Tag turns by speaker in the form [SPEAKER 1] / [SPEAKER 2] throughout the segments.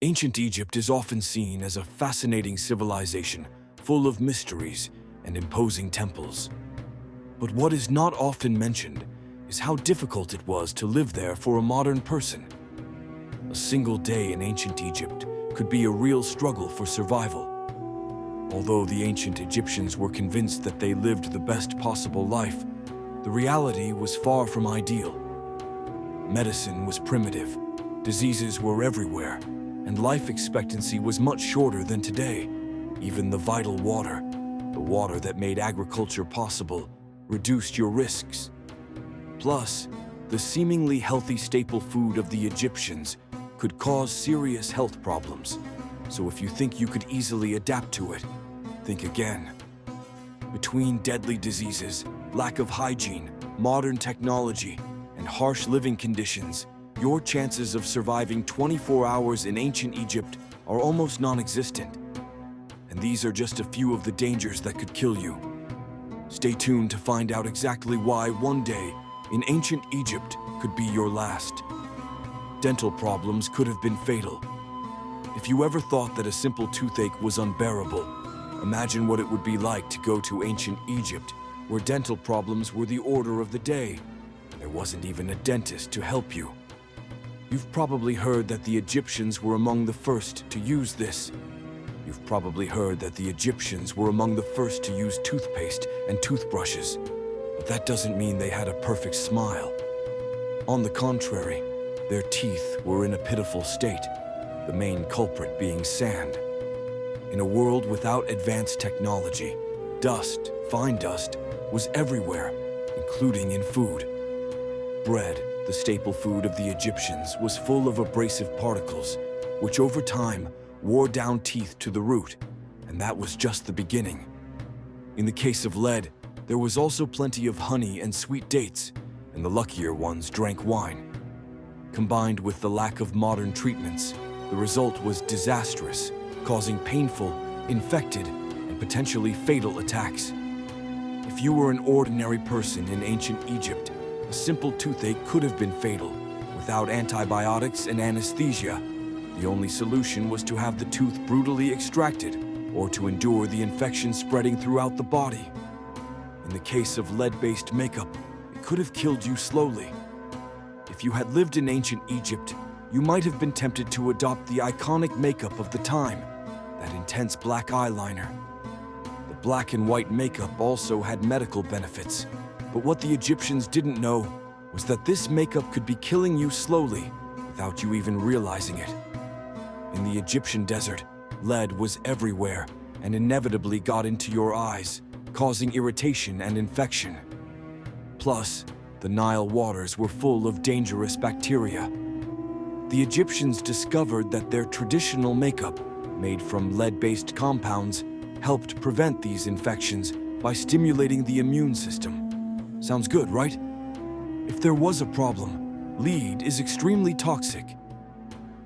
[SPEAKER 1] Ancient Egypt is often seen as a fascinating civilization full of mysteries and imposing temples. But what is not often mentioned is how difficult it was to live there for a modern person. A single day in ancient Egypt could be a real struggle for survival. Although the ancient Egyptians were convinced that they lived the best possible life, the reality was far from ideal. Medicine was primitive, diseases were everywhere, and life expectancy was much shorter than today. Even the vital water, the water that made agriculture possible, reduced your risks. Plus, the seemingly healthy staple food of the Egyptians could cause serious health problems. So if you think you could easily adapt to it, think again. Between deadly diseases, lack of hygiene, modern technology, and harsh living conditions, your chances of surviving 24 hours in ancient Egypt are almost non-existent. And these are just a few of the dangers that could kill you. Stay tuned to find out exactly why one day in ancient Egypt could be your last. Dental problems could have been fatal. If you ever thought that a simple toothache was unbearable, imagine what it would be like to go to ancient Egypt, where dental problems were the order of the day, and there wasn't even a dentist to help you. You've probably heard that the Egyptians were among the first to use this. You've probably heard that the Egyptians were among the first to use toothpaste and toothbrushes, but that doesn't mean they had a perfect smile. On the contrary, their teeth were in a pitiful state, the main culprit being sand. In a world without advanced technology, dust, fine dust, was everywhere, including in food. Bread, the staple food of the Egyptians, was full of abrasive particles, which over time wore down teeth to the root, and that was just the beginning. In the case of lead, there was also plenty of honey and sweet dates, and the luckier ones drank wine. Combined with the lack of modern treatments, the result was disastrous, causing painful, infected, and potentially fatal attacks. If you were an ordinary person in ancient Egypt, a simple toothache could have been fatal. Without antibiotics and anesthesia, the only solution was to have the tooth brutally extracted or to endure the infection spreading throughout the body. In the case of lead-based makeup, it could have killed you slowly. If you had lived in ancient Egypt, you might have been tempted to adopt the iconic makeup of the time, that intense black eyeliner. The black and white makeup also had medical benefits, but what the Egyptians didn't know was that this makeup could be killing you slowly without you even realizing it. In the Egyptian desert, lead was everywhere and inevitably got into your eyes, causing irritation and infection. Plus, the Nile waters were full of dangerous bacteria. The Egyptians discovered that their traditional makeup, made from lead-based compounds, helped prevent these infections by stimulating the immune system. Sounds good, right? If there was a problem, lead is extremely toxic.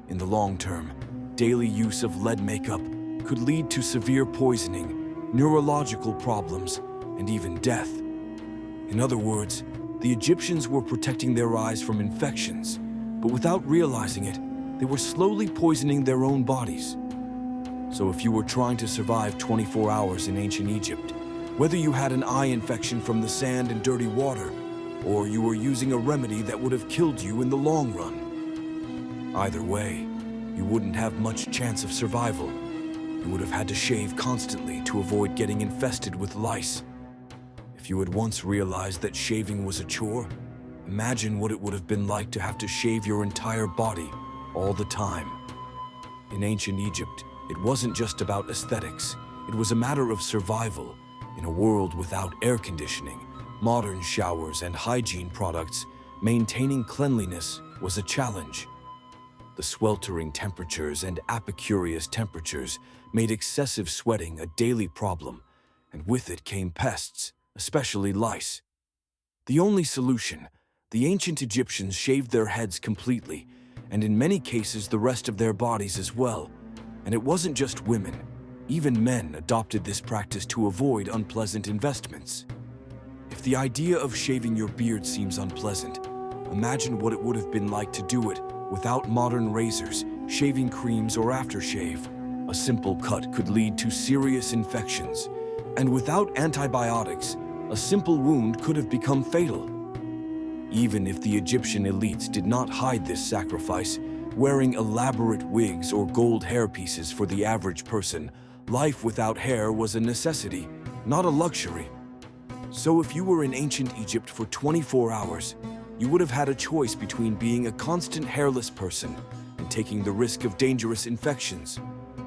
[SPEAKER 1] In the long term, daily use of lead makeup could lead to severe poisoning, neurological problems, and even death. In other words, the Egyptians were protecting their eyes from infections, but without realizing it, they were slowly poisoning their own bodies. So if you were trying to survive 24 hours in ancient Egypt, whether you had an eye infection from the sand and dirty water, or you were using a remedy that would have killed you in the long run, either way, you wouldn't have much chance of survival. You would have had to shave constantly to avoid getting infested with lice. If you had once realized that shaving was a chore, imagine what it would have been like to have to shave your entire body all the time. In ancient Egypt, it wasn't just about aesthetics. It was a matter of survival. In a world without air conditioning, modern showers, and hygiene products, maintaining cleanliness was a challenge. The sweltering temperatures and apicurious temperatures made excessive sweating a daily problem, and with it came pests, especially lice. The only solution: the ancient Egyptians shaved their heads completely, and in many cases the rest of their bodies as well. And it wasn't just women. Even men adopted this practice to avoid unpleasant investments. If the idea of shaving your beard seems unpleasant, imagine what it would have been like to do it without modern razors, shaving creams, or aftershave. A simple cut could lead to serious infections, and without antibiotics, a simple wound could have become fatal. Even if the Egyptian elites did not hide this sacrifice, wearing elaborate wigs or gold hairpieces for the average person, life without hair was a necessity, not a luxury. So if you were in ancient Egypt for 24 hours, you would have had a choice between being a constant hairless person and taking the risk of dangerous infections,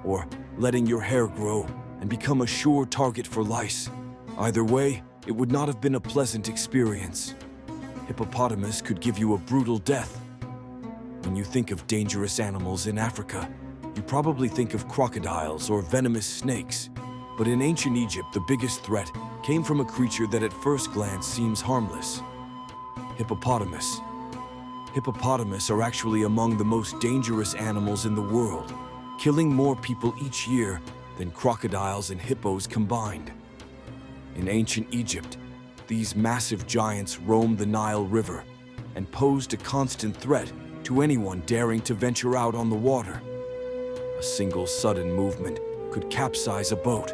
[SPEAKER 1] or letting your hair grow and become a sure target for lice. Either way, it would not have been a pleasant experience. Hippopotamus could give you a brutal death. When you think of dangerous animals in Africa, you probably think of crocodiles or venomous snakes. But in ancient Egypt, the biggest threat came from a creature that at first glance seems harmless: hippopotamus. Hippopotamus are actually among the most dangerous animals in the world, killing more people each year than crocodiles and hippos combined. In ancient Egypt, these massive giants roamed the Nile River and posed a constant threat to anyone daring to venture out on the water. A single sudden movement could capsize a boat,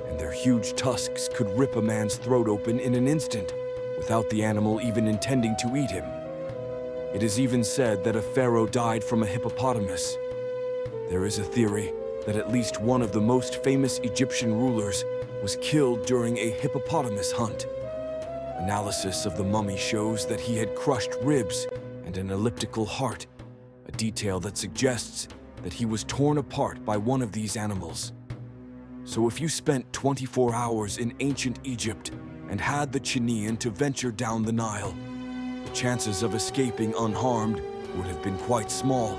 [SPEAKER 1] and their huge tusks could rip a man's throat open in an instant without the animal even intending to eat him. It is even said that a pharaoh died from a hippopotamus. There is a theory that at least one of the most famous Egyptian rulers was killed during a hippopotamus hunt. Analysis of the mummy shows that he had crushed ribs and an elliptical heart, a detail that suggests that he was torn apart by one of these animals. So if you spent 24 hours in ancient Egypt and had the Chinean to venture down the Nile, the chances of escaping unharmed would have been quite small.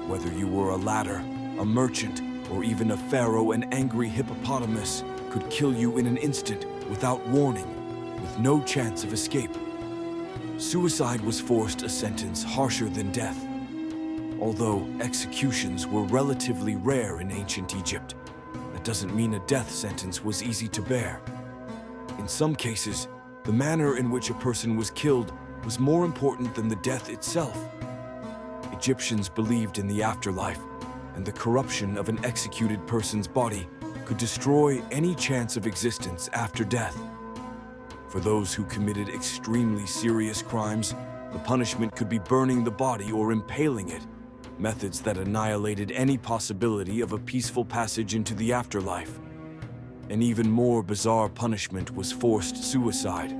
[SPEAKER 1] Whether you were a ladder, a merchant, or even a pharaoh, an angry hippopotamus could kill you in an instant without warning, with no chance of escape. Suicide was forced a sentence harsher than death. Although executions were relatively rare in ancient Egypt, that doesn't mean a death sentence was easy to bear. In some cases, the manner in which a person was killed was more important than the death itself. Egyptians believed in the afterlife, and the corruption of an executed person's body could destroy any chance of existence after death. For those who committed extremely serious crimes, the punishment could be burning the body or impaling it, methods that annihilated any possibility of a peaceful passage into the afterlife. An even more bizarre punishment was forced suicide,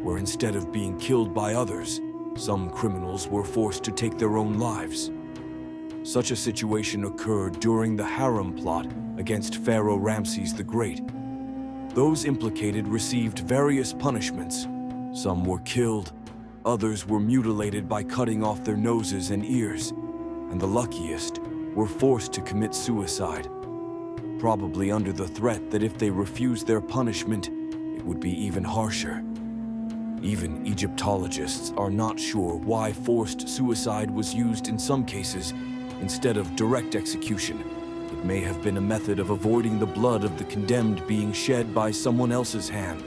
[SPEAKER 1] where instead of being killed by others, some criminals were forced to take their own lives. Such a situation occurred during the harem plot against Pharaoh Ramses the Great. Those implicated received various punishments. Some were killed, others were mutilated by cutting off their noses and ears, and the luckiest were forced to commit suicide, probably under the threat that if they refused their punishment, it would be even harsher. Even Egyptologists are not sure why forced suicide was used in some cases instead of direct execution. It may have been a method of avoiding the blood of the condemned being shed by someone else's hand,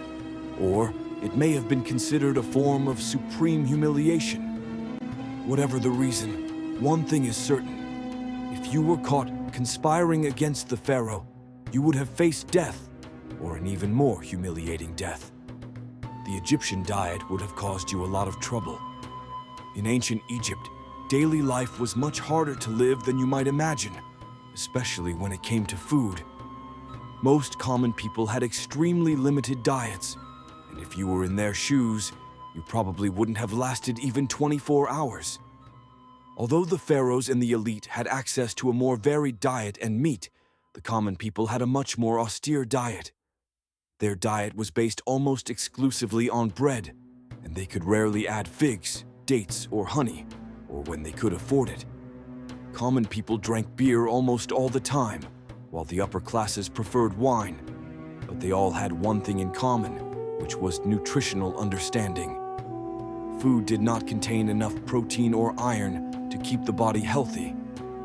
[SPEAKER 1] or it may have been considered a form of supreme humiliation. Whatever the reason, one thing is certain: if you were caught conspiring against the pharaoh, you would have faced death, or an even more humiliating death. The Egyptian diet would have caused you a lot of trouble. In ancient Egypt, daily life was much harder to live than you might imagine, especially when it came to food. Most common people had extremely limited diets, and if you were in their shoes, you probably wouldn't have lasted even 24 hours. Although the pharaohs and the elite had access to a more varied diet and meat, the common people had a much more austere diet. Their diet was based almost exclusively on bread, and they could rarely add figs, dates, or honey, or when they could afford it. Common people drank beer almost all the time, while the upper classes preferred wine. But they all had one thing in common, which was nutritional understanding. Food did not contain enough protein or iron to keep the body healthy,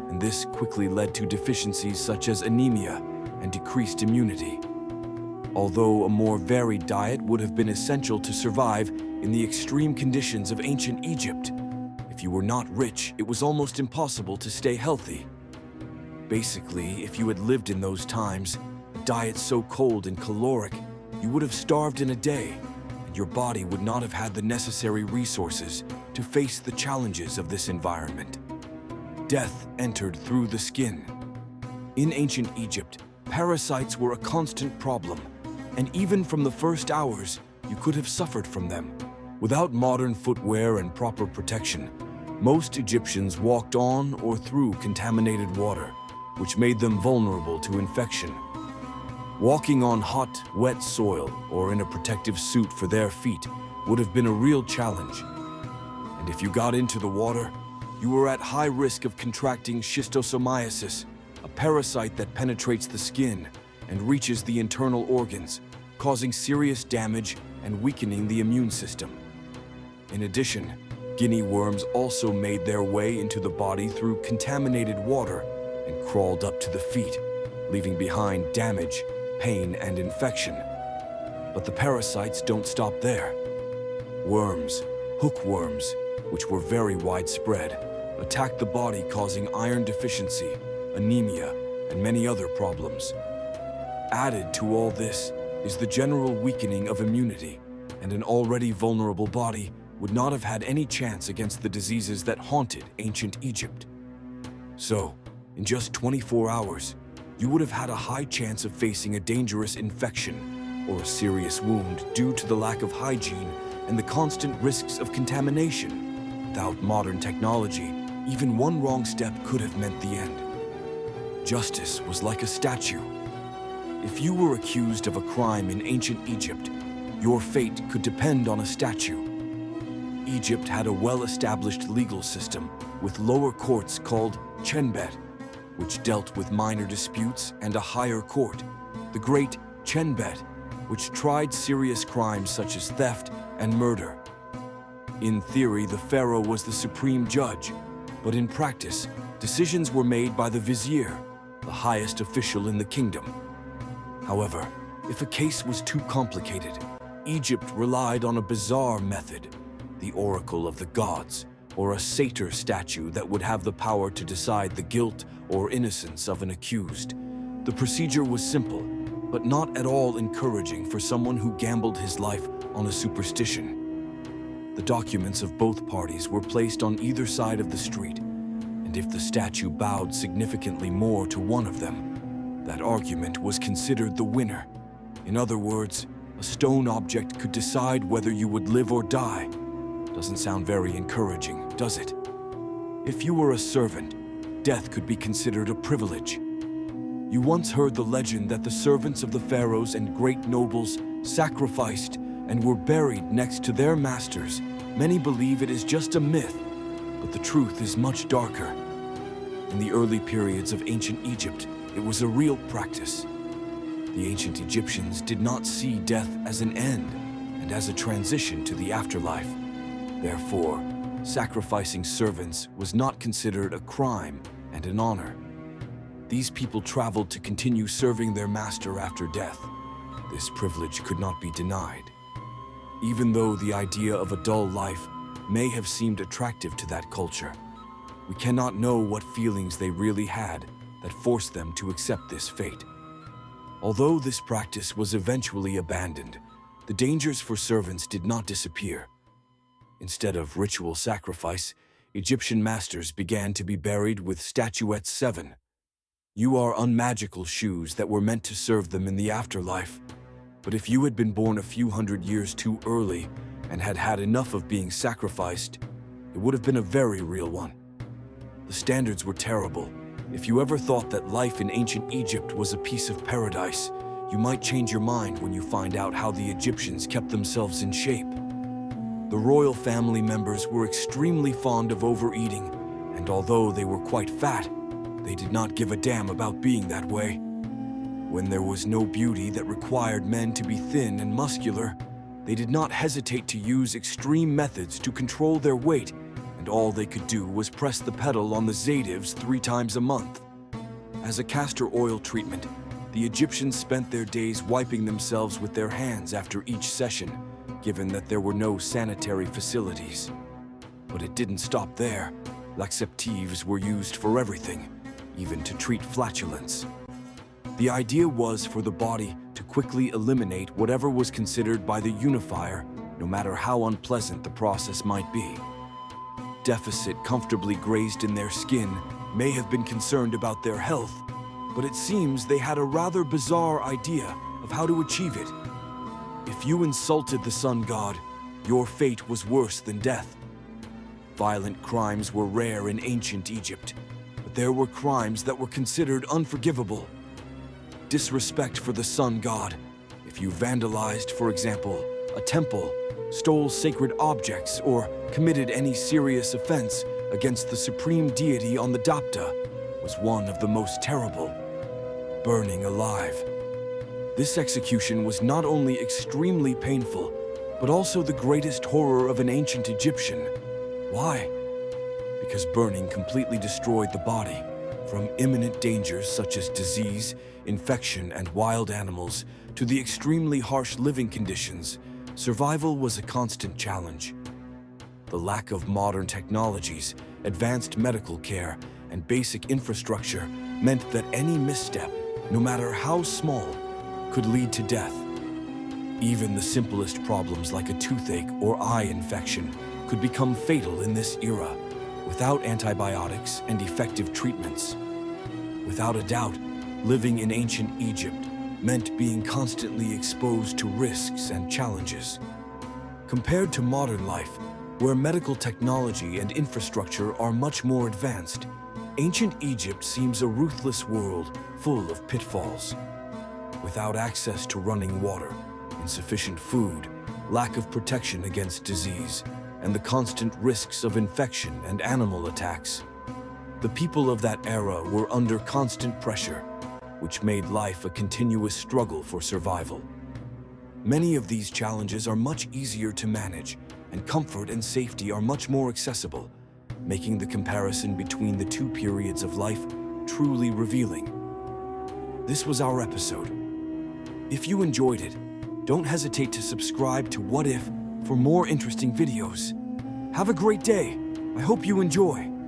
[SPEAKER 1] and this quickly led to deficiencies such as anemia and decreased immunity. Although a more varied diet would have been essential to survive in the extreme conditions of ancient Egypt, if you were not rich, it was almost impossible to stay healthy. Basically, if you had lived in those times, a diet so cold and caloric, you would have starved in a day, and your body would not have had the necessary resources to face the challenges of this environment. Death entered through the skin. In ancient Egypt, parasites were a constant problem, and even from the first hours, you could have suffered from them. Without modern footwear and proper protection, most Egyptians walked on or through contaminated water, which made them vulnerable to infection. Walking on hot, wet soil or in a protective suit for their feet would have been a real challenge. And if you got into the water, you were at high risk of contracting schistosomiasis, a parasite that penetrates the skin and reaches the internal organs, causing serious damage and weakening the immune system. In addition, guinea worms also made their way into the body through contaminated water and crawled up to the feet, leaving behind damage, pain, and infection. But the parasites don't stop there. Worms, hookworms, which were very widespread, attacked the body, causing iron deficiency, anemia, and many other problems. Added to all this is the general weakening of immunity, and an already vulnerable body would not have had any chance against the diseases that haunted ancient Egypt. So, in just 24 hours, you would have had a high chance of facing a dangerous infection or a serious wound due to the lack of hygiene and the constant risks of contamination. Without modern technology, even one wrong step could have meant the end. Justice was like a statue. If you were accused of a crime in ancient Egypt, your fate could depend on a statue. Egypt had a well-established legal system with lower courts called Chenbet, which dealt with minor disputes, and a higher court, the Great Chenbet, which tried serious crimes such as theft and murder. In theory, the pharaoh was the supreme judge, but in practice, decisions were made by the vizier, the highest official in the kingdom. However, if a case was too complicated, Egypt relied on a bizarre method, the oracle of the gods, or a satyr statue that would have the power to decide the guilt or innocence of an accused. The procedure was simple, but not at all encouraging for someone who gambled his life on a superstition. The documents of both parties were placed on either side of the street, and if the statue bowed significantly more to one of them, that argument was considered the winner. In other words, a stone object could decide whether you would live or die. Doesn't sound very encouraging, does it? If you were a servant, death could be considered a privilege. You once heard the legend that the servants of the pharaohs and great nobles sacrificed and were buried next to their masters. Many believe it is just a myth, but the truth is much darker. In the early periods of ancient Egypt, it was a real practice. The ancient Egyptians did not see death as an end and as a transition to the afterlife. Therefore, sacrificing servants was not considered a crime and an honor. These people traveled to continue serving their master after death. This privilege could not be denied. Even though the idea of a dull life may have seemed attractive to that culture, we cannot know what feelings they really had that forced them to accept this fate. Although this practice was eventually abandoned, the dangers for servants did not disappear. Instead of ritual sacrifice, Egyptian masters began to be buried with statuettes 7. You are unmagical shoes that were meant to serve them in the afterlife. But if you had been born a few hundred years too early and had had enough of being sacrificed, it would have been a very real one. The standards were terrible. If you ever thought that life in ancient Egypt was a piece of paradise, you might change your mind when you find out how the Egyptians kept themselves in shape. The royal family members were extremely fond of overeating, and although they were quite fat, they did not give a damn about being that way. When there was no beauty that required men to be thin and muscular, they did not hesitate to use extreme methods to control their weight, and all they could do was press the pedal on the zaytivs 3 times a month. As a castor oil treatment, the Egyptians spent their days wiping themselves with their hands after each session, given that there were no sanitary facilities. But it didn't stop there. Laxatives were used for everything. even to treat flatulence. The idea was for the body to quickly eliminate whatever was considered by the unifier, no matter how unpleasant the process might be. Deficit comfortably grazed in their skin may have been concerned about their health, but it seems they had a rather bizarre idea of how to achieve it. If you insulted the sun god, your fate was worse than death. Violent crimes were rare in ancient Egypt, but there were crimes that were considered unforgivable. Disrespect for the sun god. If you vandalized, for example, a temple, stole sacred objects, or committed any serious offense against the supreme deity on the Dapta, was one of the most terrible. Burning alive. This execution was not only extremely painful, but also the greatest horror of an ancient Egyptian. Why? Because burning completely destroyed the body. From imminent dangers such as disease, infection, and wild animals, to the extremely harsh living conditions, survival was a constant challenge. The lack of modern technologies, advanced medical care, and basic infrastructure meant that any misstep, no matter how small, could lead to death. Even the simplest problems like a toothache or eye infection could become fatal in this era, without antibiotics and effective treatments. Without a doubt, living in ancient Egypt meant being constantly exposed to risks and challenges. Compared to modern life, where medical technology and infrastructure are much more advanced, ancient Egypt seems a ruthless world full of pitfalls. Without access to running water, insufficient food, lack of protection against disease, and the constant risks of infection and animal attacks, the people of that era were under constant pressure, which made life a continuous struggle for survival. Many of these challenges are much easier to manage, and comfort and safety are much more accessible, making the comparison between the two periods of life truly revealing. This was our episode. If you enjoyed it, don't hesitate to subscribe to What If for more interesting videos. Have a great day. I hope you enjoy.